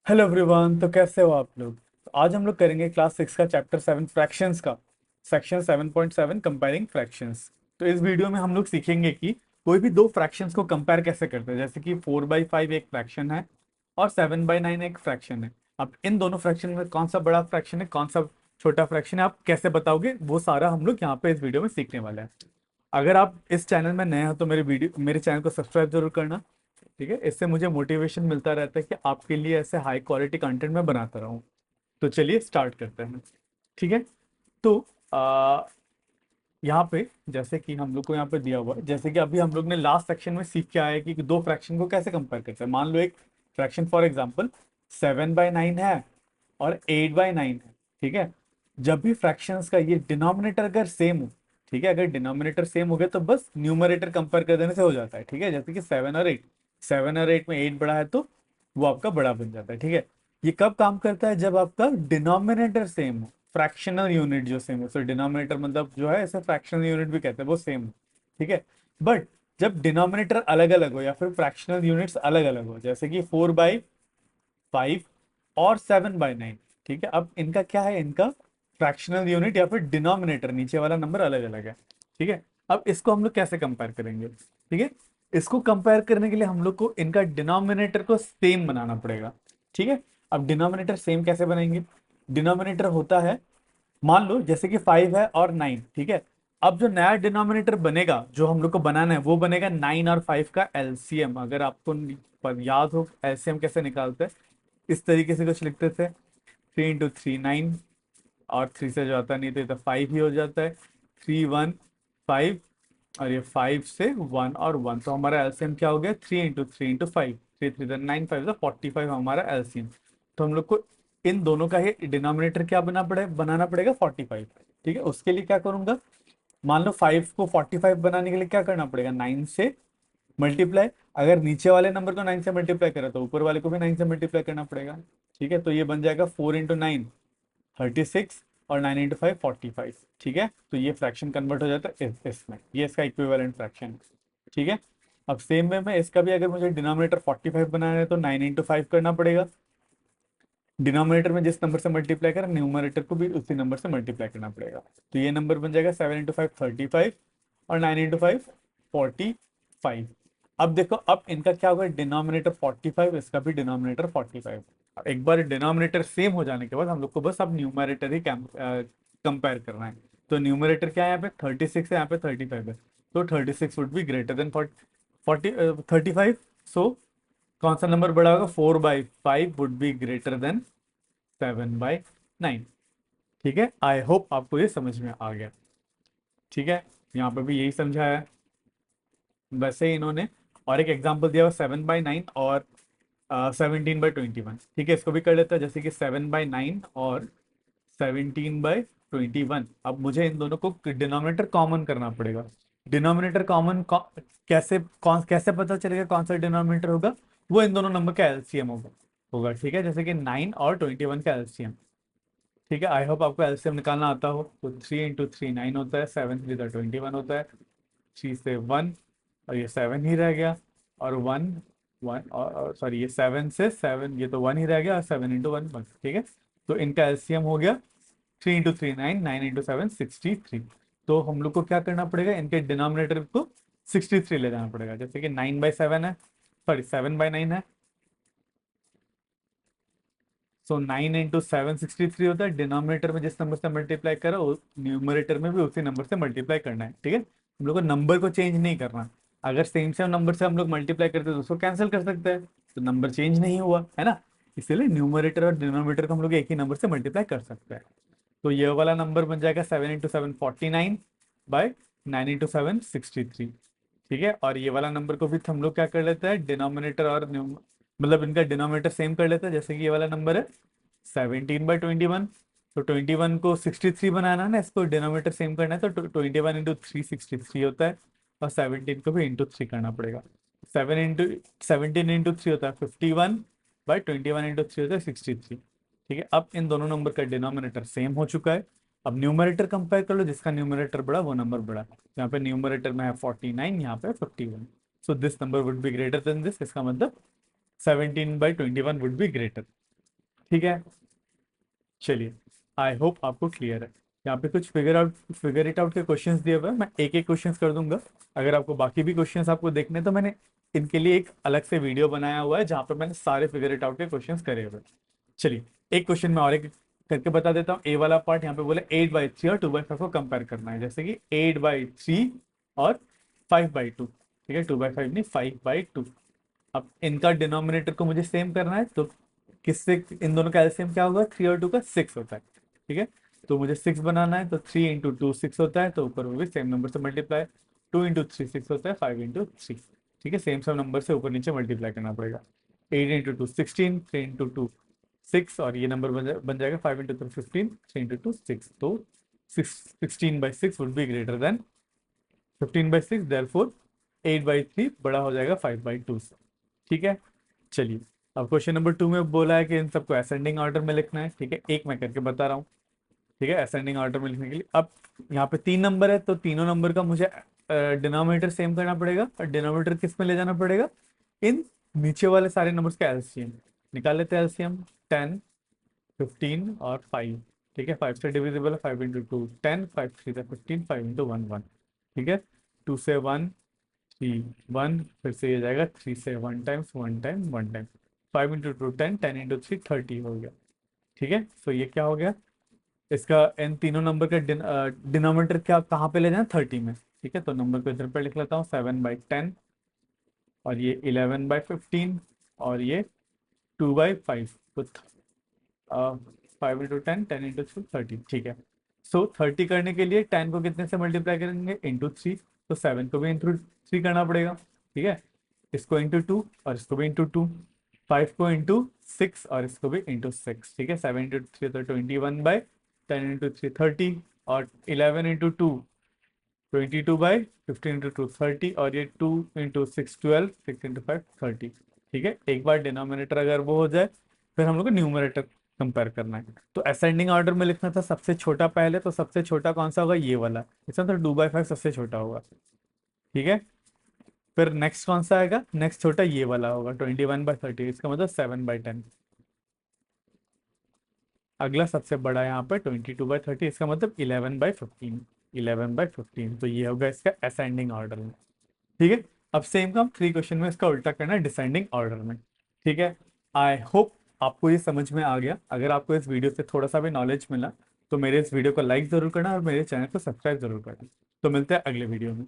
Hello everyone. तो कैसे हो आप लोग? तो आज हम लोग करेंगे क्लास 6 का चैप्टर 7 फ्रैक्शंस का सेक्शन 7.7 कंपेयरिंग फ्रैक्शंस। तो इस वीडियो में हम लोग सीखेंगे कि कोई भी दो फ्रैक्शंस को कंपेयर कैसे करते हैं। जैसे कि 4/5 एक फ्रैक्शन है और 7/9 एक फ्रैक्शन है। अब इन दोनों फ्रैक्शन में कौन सा बड़ा फ्रैक्शन है, कौन सा छोटा फ्रैक्शन है, आप कैसे बताओगे, वो सारा हम लोग यहाँ पे इस वीडियो में सीखने वाले हैं। अगर आप इस चैनल में नए हो तो मेरे चैनल को सब्सक्राइब जरूर करना। ठीक है, इससे मुझे मोटिवेशन मिलता रहता है कि आपके लिए ऐसे हाई क्वालिटी कंटेंट मैं बनाता रहूँ। तो चलिए स्टार्ट करते हैं। ठीक है। तो आ, यहाँ पे जैसे कि हम लोग को यहाँ पे दिया हुआ है, जैसे कि अभी हम लोग ने लास्ट सेक्शन में सीख के आए कि दो फ्रैक्शन को कैसे कंपेयर करते हैं। मान लो एक फ्रैक्शन फॉर एग्जांपल 7/9 है और 8/9 है। ठीक है। जब भी फ्रैक्शंस का ये डिनोमिनेटर अगर सेम हो, ठीक है, अगर डिनोमिनेटर सेम हो गया तो बस न्यूमरेटर कंपेयर कर देने से हो जाता है। ठीक है, जैसे कि 7 और 8 में 8 बड़ा है तो वो आपका बड़ा बन जाता है। ठीक है। ये कब काम करता है? जब आपका डिनोमिनेटर सेम हो, फ्रैक्शनल यूनिट जो सेम है। सो डिनोमिनेटर मतलब जो है इसे फ्रैक्शनल यूनिट भी कहते हैं, वो सेम हो। ठीक है। बट जब डिनोमिनेटर अलग अलग हो या फिर फ्रैक्शनल यूनिट्स अलग अलग हो, जैसे कि 4/5 और 7/9। ठीक है। अब इनका क्या है, इनका फ्रैक्शनल यूनिट या फिर डिनोमिनेटर नीचे वाला नंबर अलग अलग है। ठीक है। अब इसको हम लोग कैसे कंपेयर करेंगे? ठीक है। इसको कंपेयर करने के लिए हम लोग को इनका डिनोमिनेटर को सेम बनाना पड़ेगा। ठीक है। अब डिनोमिनेटर सेम कैसे बनाएंगे? डिनोमिनेटर होता है, मान लो जैसे कि 5 है और 9। ठीक है। अब जो नया डिनोमिनेटर बनेगा, जो हम लोग को बनाना है, वो बनेगा 9 और 5 का एलसीएम। अगर आपको याद हो एलसीएम कैसे निकालते हैं, इस तरीके से कुछ लिखते थे, 3 × 3 9, और 3 से जो आता नहीं तो ये तो 5 ही हो जाता है। 3 1 5, और ये 5 से 1 और 1, तो हमारा एलसीएम क्या हो गया? 3 × 3 × 5, 3 3 9 5 45 हमारा एलसीएम। तो हम लोग को इन दोनों का ही डिनोमिनेटर क्या बनाना पड़ेगा? 45। ठीक है। उसके लिए क्या करूंगा, मान लो 5 को 45 बनाने के लिए क्या करना पड़ेगा? 9 से मल्टीप्लाई। अगर नीचे वाले नंबर को 9 से मल्टीप्लाई करा तो ऊपर वाले को भी 9 से मल्टीप्लाई करना पड़ेगा। ठीक है। तो ये बन जाएगा 4 × 9 36, और 9 × 5 45। ठीक है। तो ये फ्रैक्शन कन्वर्ट हो जाता है इसमें, ये इसका इक्विवेलेंट फ्रैक्शन है। ठीक है। अब सेम वे में इसका भी अगर मुझे डिनोमिनेटर 45 बनाना है तो 9 × 5 करना पड़ेगा। डिनोमिनेटर में जिस नंबर से मल्टीप्लाई करें, न्यूमरेटर को भी उसी नंबर से मल्टीप्लाई करना पड़ेगा। तो ये नंबर बन जाएगा 7 × 5 35, और 9 × 5 45। अब देखो, अब इनका क्या होगा, डिनोमिनेटर 45, इसका भी डिनोमिनेटर 45। एक बार डिनोमिनेटर सेम हो जाने के बाद हम लोग को बस अब न्यूमरेटर ही कंपेयर करना है। तो न्यूमरेटर क्या है यहाँ पे? 36 है, यहाँ पे 35 है। तो 36 वुड बी ग्रेटर देन 35। सो कौन सा नंबर बड़ा होगा? 4/5 वुड बी ग्रेटर देन 7/9। ठीक है। आई होप आपको ये समझ में आ गया। ठीक है। यहाँ पे भी यही समझाया है। वैसे ही इन्होंने और एक एग्जांपल दिया हुआ 7/9 और 17/21। ठीक है, इसको भी कर लेते हैं। जैसे कि 7/9 और 17/21। अब मुझे इन दोनों को डिनोमिनेटर कॉमन करना पड़ेगा। डिनोमिनेटर कॉमन कैसे पता चलेगा कौन सा डिनोमिनेटर होगा? वो इन दोनों नंबर का एलसीएम होगा। ठीक है, जैसे कि 9 और 21 का एलसीएम। ठीक है। आई होप आपको एलसीएम निकालना आता हो। तो 3 × 3 9 होता है, 7 3 21 होता है, 3 से 1, और ये 7 ही रह गया, और 1 1, और सॉरी ये 7 से 7, ये तो 1 ही रह गया, और 7 × 1 1। ठीक है। तो इनका एलसीएम हो गया 3 × 3 9, 9 × 7 63। तो हम लोग को क्या करना पड़ेगा, इनके डिनोमिनेटर को 63 ले जाना पड़ेगा। जैसे कि 9/7 है, सॉरी 7/9 है। सो 9 × 7 63 होता है। डिनोमिनेटर में जिस नंबर से मल्टीप्लाई करो, न्यूमरेटर में भी उसी नंबर से मल्टीप्लाई करना है। ठीक है। हम लोग को नंबर को चेंज नहीं करना। अगर सेम सेम नंबर से हम लोग मल्टीप्लाई करते हैं तो उसको कैंसिल कर सकते हैं, तो नंबर चेंज नहीं हुआ है ना। इसीलिए न्यूमरेटर और डिनोमिनेटर को हम लोग एक ही नंबर से मल्टीप्लाई कर सकते हैं। तो ये वाला नंबर बन जाएगा 7 × 7 49 बाय 9 × 7 63। ठीक है। और ये वाला नंबर को भी हम लोग क्या कर लेते हैं, डिनोमिनेटर और मतलब इनका डिनोमिनेटर सेम कर लेते हैं। जैसे कि ये वाला नंबर है 17/21। तो 21 को 63 बनाना है ना, इसको डिनोमिनेटर सेम करना है, तो 21 × 3 63 होता है, और 17 को भी इंटू 3 करना पड़ेगा। 17 × 3 होता है 51/21 × 3 होता है 63। ठीक है। अब इन दोनों नंबर का डिनोमिनेटर सेम हो चुका है। अब न्यूमरेटर कंपेयर कर लो, जिसका न्यूमरेटर बड़ा वो नंबर बड़ा। यहाँ पे न्यूमरेटर में है 49, यहाँ पे 51। So this number would be greater than this. इसका मतलब 17/21 वुड बी ग्रेटर। ठीक है, चलिए, आई होप आपको क्लियर है। यहाँ पे कुछ फिगर इट आउट के क्वेश्चंस दिए हुए हैं, मैं एक एक क्वेश्चंस कर दूंगा। अगर आपको बाकी भी क्वेश्चंस आपको देखने हैं, तो मैंने इनके लिए एक अलग से वीडियो बनाया हुआ है जहाँ पे मैंने सारे फिगर इट आउट के क्वेश्चंस करे हुए हैं। चलिए, एक क्वेश्चन मैं और एक करके बता देता हूँ। ए वाला पार्ट यहाँ पे बोले 8/3 और 2/5 को कंपेयर करना है, जैसे कि 8/3 और 5/2। ठीक है, 2/5 नहीं, 5/2। अब इनका डिनोमिनेटर को मुझे सेम करना है, तो किससे इन दोनों का एलसीएम क्या होगा, 3 और 2 का 6 होता है। ठीक है, तो मुझे 6 बनाना है, तो 3 × 2 6 होता है, तो ऊपर वो भी सेम नंबर से मल्टीप्लाई। 2 × 3 6 होता है, 5 × 3। ठीक है, सेम सेम नंबर से ऊपर नीचे मल्टीप्लाई करना पड़ेगा। 8 × 2 16, 3 × 2 6, और ये नंबर बन जाएगा 5 × 3 15, 3 × 2 6। तो 16/6 would be greater than 15/6, therefore 8/3 बड़ा हो जाएगा 5/2 से। ठीक है, चलिए, अब क्वेश्चन नंबर 2 में बोला है कि इन सबको असेंडिंग ऑर्डर में लिखना है। ठीक है, एक मैं करके बता रहा हूँ। ठीक है, असेंडिंग ऑर्डर में लिखने के लिए अब यहाँ पे 3 नंबर है, तो तीनों नंबर का मुझे डिनोमिनेटर सेम करना पड़ेगा, और डिनोमिनेटर किस में ले जाना पड़ेगा, इन नीचे वाले सारे नंबर्स का एलसीएम निकाल लेते हैं। एलसीएम 10, 15 और 5। ठीक है, 5 से डिविजिबल है, 5 × 2 10, 5 × 3 15, 5 × 1 1। ठीक है, 2 से 1 3 1, फिर से ये जाएगा 3 से 1 टाइम्स 1 टाइम 1 टाइम। 5 × 2 10, 10 × 3 30 हो गया। ठीक है, सो ये क्या हो गया, इसका इन तीनों नंबर का डिनोमिनेटर क्या कहाँ पे ले जाना, 30 में। ठीक है, तो नंबर को इधर पे लिख लेता हूँ, 7/10, और ये 11/15, और ये 2/5। तो 5 × 10, 10 × 2 30। ठीक है, सो 30 करने के लिए 10 को कितने से मल्टीप्लाई करेंगे, × 3। तो 7 को भी × 3 करना पड़ेगा। ठीक है, इसको × 2 और इसको भी × 2। 5 को ×6 और इसको भी ×6। ठीक है, 7 × 3 तो 21/10 × 3 30, और 11 × 2 22/15 × 2 30, और ये 2 × 6 12, 6 × 5 30। ठीक है, एक बार डिनोमिनेटर अगर वो हो जाए, फिर हम लोग को न्यूमरेटर कंपेयर करना है। तो असेंडिंग ऑर्डर में लिखना था सबसे छोटा पहले, तो सबसे छोटा कौन सा होगा, ये वाला। इसमें तो 2/5 सबसे छोटा होगा। ठीक है, फिर नेक्स्ट कौन सा आएगा, नेक्स्ट छोटा ये वाला होगा, 21/30, इसका मतलब 7/10। अगला सबसे बड़ा यहाँ पे 22/30, इसका मतलब 11/15। 11/15, तो ये होगा इसका असेंडिंग ऑर्डर में। ठीक है, अब सेम काम 3 क्वेश्चन में इसका उल्टा करना है, डिसेंडिंग ऑर्डर में। ठीक है, आई होप आपको ये समझ में आ गया। अगर आपको इस वीडियो से थोड़ा सा भी नॉलेज मिला, तो मेरे इस वीडियो को लाइक जरूर करना और मेरे चैनल को सब्सक्राइब जरूर करना। तो मिलते हैं अगले वीडियो में।